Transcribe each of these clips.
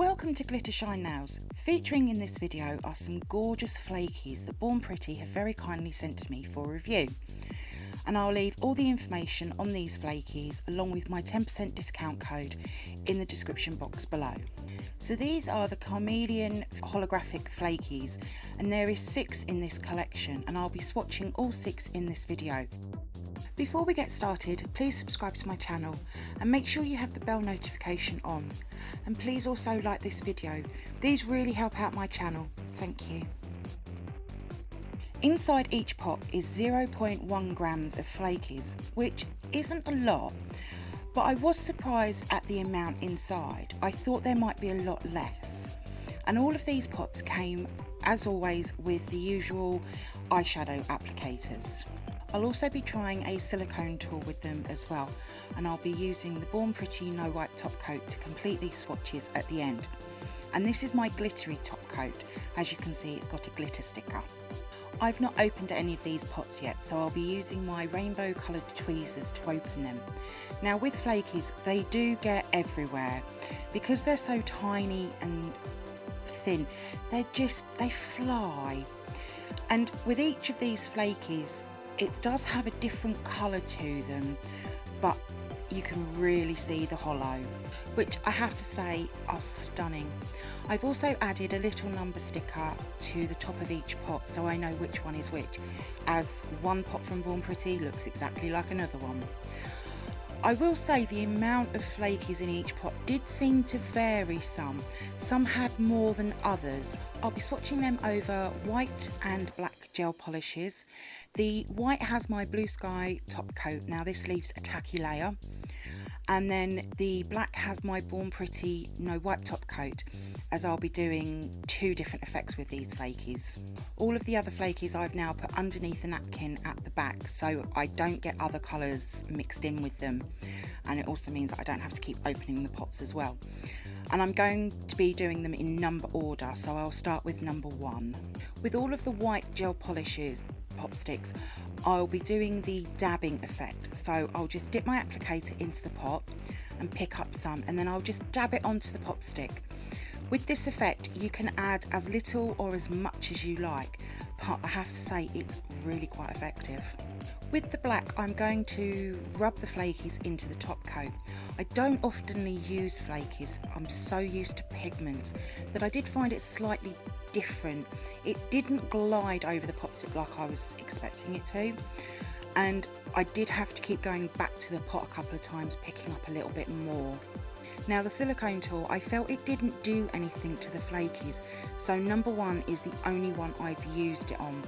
Welcome to glittershinenails. Featuring in this video are some gorgeous flakies that Born Pretty have very kindly sent to me for review. And I'll leave all the information on these flakies along with my 10% discount code in the description box below. So these are the Chameleon Holographic Flakies, and there is 6 in this collection, and I'll be swatching all 6 in this video. Before we get started, please subscribe to my channel and make sure you have the bell notification on. And please also like this video. These really help out my channel. Thank you. Inside each pot is 0.1 grams of flakies, which isn't a lot, but I was surprised at the amount inside. I thought there might be a lot less. And all of these pots came, as always, with the usual eyeshadow applicators. I'll also be trying a silicone tool with them as well, and I'll be using the Born Pretty No Wipe top coat to complete these swatches at the end. And this is my glittery top coat. As you can see, it's got a glitter sticker. I've not opened any of these pots yet, so I'll be using my rainbow coloured tweezers to open them. Now with flakies, they do get everywhere. Because they're so tiny and thin, they fly. And with each of these flakies, it does have a different colour to them, but you can really see the hollow, which I have to say are stunning. I've also added a little number sticker to the top of each pot so I know which one is which, as one pot from Born Pretty looks exactly like another one. I will say the amount of flakies in each pot did seem to vary some. Some had more than others. I'll be swatching them over white and black gel polishes. The white has my blue sky top coat. Now this leaves a tacky layer. And then the black has my Born Pretty No Wipe top coat, as I'll be doing 2 different effects with these flakies. All of the other flakies I've now put underneath the napkin at the back so I don't get other colours mixed in with them, and it also means that I don't have to keep opening the pots as well. And I'm going to be doing them in number order, so I'll start with number 1. With all of the white gel polishes, pop sticks, I'll be doing the dabbing effect. So I'll just dip my applicator into the pot and pick up some, and then I'll just dab it onto the pop stick. With this effect, you can add as little or as much as you like, but I have to say it's really quite effective. With the black, I'm going to rub the flakies into the top coat. I don't often use flakies. I'm so used to pigments that I did find it slightly different. It didn't glide over the pop stick like I was expecting it to, and I did have to keep going back to the pot a couple of times, picking up a little bit more. Now the silicone tool, I felt it didn't do anything to the flakies, so number 1 is the only one I've used it on.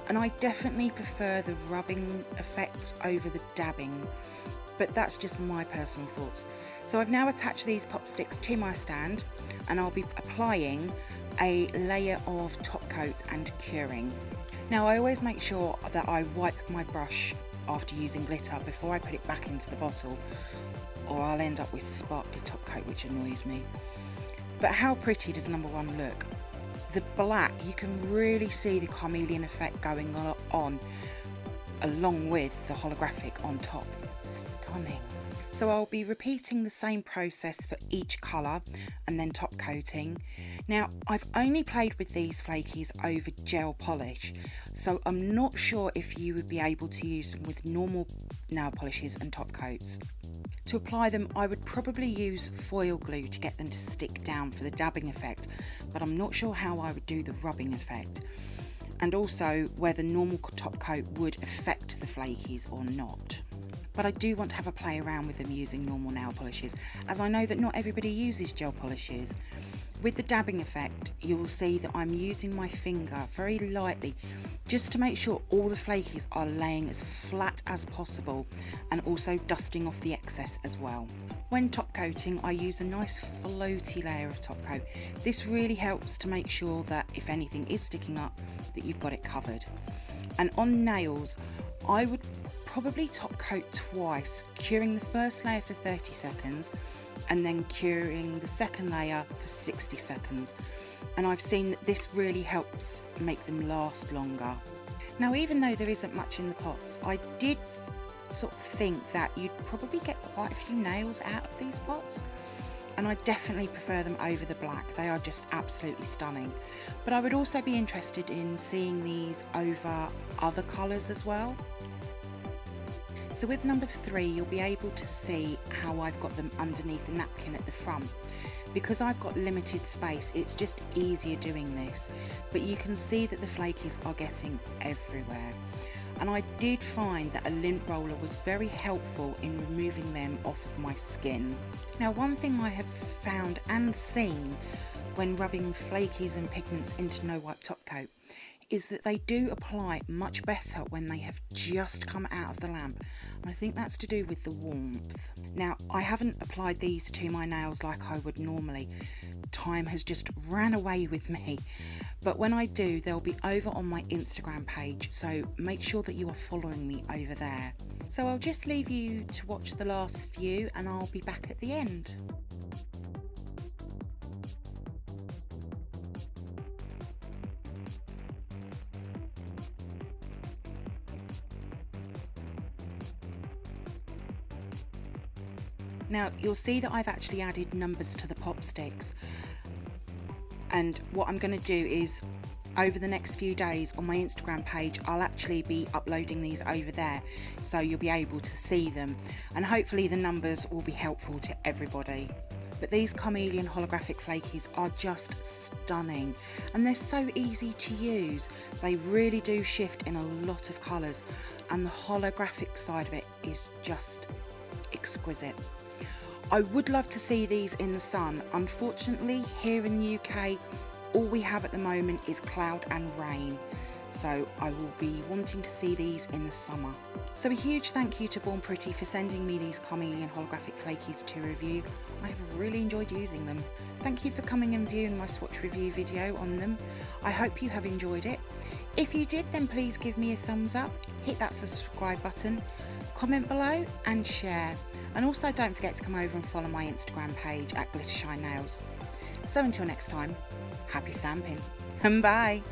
And I definitely prefer the rubbing effect over the dabbing, but that's just my personal thoughts. So I've now attached these pop sticks to my stand, and I'll be applying a layer of top coat and curing. Now I always make sure that I wipe my brush after using glitter before I put it back into the bottle, or I'll end up with sparkly top coat, which annoys me. But how pretty does number 1 look? The black, you can really see the chameleon effect going on along with the holographic on top. Stunning. So I'll be repeating the same process for each colour and then top coating. Now I've only played with these flakies over gel polish, so I'm not sure if you would be able to use them with normal nail polishes and top coats. To apply them, I would probably use foil glue to get them to stick down for the dabbing effect, but I'm not sure how I would do the rubbing effect, and also whether normal top coat would affect the flakies or not. But I do want to have a play around with them using normal nail polishes, as I know that not everybody uses gel polishes. With the dabbing effect, you will see that I'm using my finger very lightly just to make sure all the flakies are laying as flat as possible, and also dusting off the excess as well. When top coating, I use a nice floaty layer of top coat. This really helps to make sure that if anything is sticking up, that you've got it covered. And on nails, I would probably top coat twice, curing the first layer for 30 seconds and then curing the second layer for 60 seconds. And I've seen that this really helps make them last longer. Now, even though there isn't much in the pots, I did sort of think that you'd probably get quite a few nails out of these pots. and I definitely prefer them over the black. They are just absolutely stunning. But I would also be interested in seeing these over other colours as well. So with number 3, you'll be able to see how I've got them underneath the napkin at the front. Because I've got limited space, it's just easier doing this, but you can see that the flakies are getting everywhere. And I did find that a lint roller was very helpful in removing them off of my skin. Now, one thing I have found and seen when rubbing flakies and pigments into no wipe top coat is that they do apply much better when they have just come out of the lamp, and I think that's to do with the warmth. Now, I haven't applied these to my nails like I would normally. Time has just ran away with me, but when I do, they'll be over on my Instagram page, so make sure that you are following me over there. So I'll just leave you to watch the last few and I'll be back at the end. Now you'll see that I've actually added numbers to the pop sticks, and what I'm going to do is over the next few days on my Instagram page I'll actually be uploading these over there, so you'll be able to see them, and hopefully the numbers will be helpful to everybody. But these Chameleon Holographic Flakies are just stunning, and they're so easy to use. They really do shift in a lot of colours, and the holographic side of it is just exquisite. I would love to see these in the sun. Unfortunately, here in the UK, all we have at the moment is cloud and rain. So I will be wanting to see these in the summer. So a huge thank you to Born Pretty for sending me these Chameleon Holographic Flakies to review. I have really enjoyed using them. Thank you for coming and viewing my swatch review video on them. I hope you have enjoyed it. If you did, then please give me a thumbs up, hit that subscribe button, comment below and share. And also don't forget to come over and follow my Instagram page at glittershinenails. So until next time, happy stamping and bye!